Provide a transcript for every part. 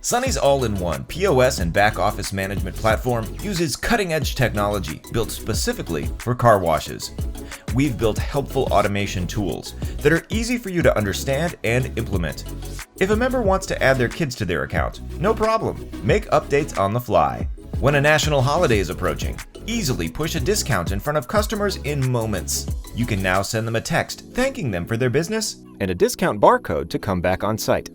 Sonny's all-in-one POS and back-office management platform uses cutting-edge technology built specifically for car washes. We've built helpful automation tools that are easy for you to understand and implement. If a member wants to add their kids to their account, no problem. Make updates on the fly. When a national holiday is approaching, easily push a discount in front of customers in moments. You can now send them a text thanking them for their business and a discount barcode to come back on site.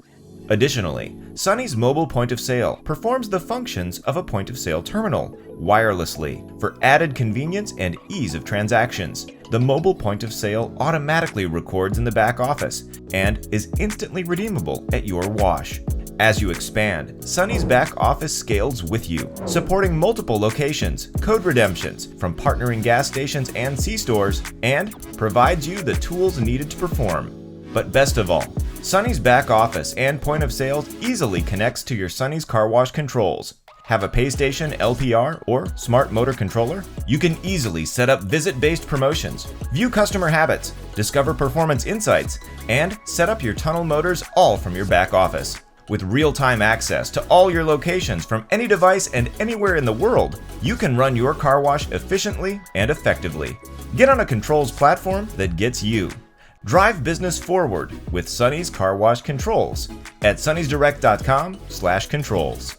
Additionally, Sonny's mobile point of sale performs the functions of a point of sale terminal wirelessly for added convenience and ease of transactions. The mobile point of sale automatically records in the back office and is instantly redeemable at your wash. As you expand, Sonny's back office scales with you, supporting multiple locations, code redemptions from partnering gas stations and C-stores, and provides you the tools needed to perform. But best of all, Sonny's back office and point of sales easily connects to your Sonny's car wash controls. Have a PayStation, LPR, or smart motor controller? You can easily set up visit-based promotions, view customer habits, discover performance insights, and set up your tunnel motors all from your back office. With real-time access to all your locations from any device and anywhere in the world, you can run your car wash efficiently and effectively. Get on a controls platform that gets you. Drive business forward with Sonny's Car Wash Controls at sonnysdirect.com/controls.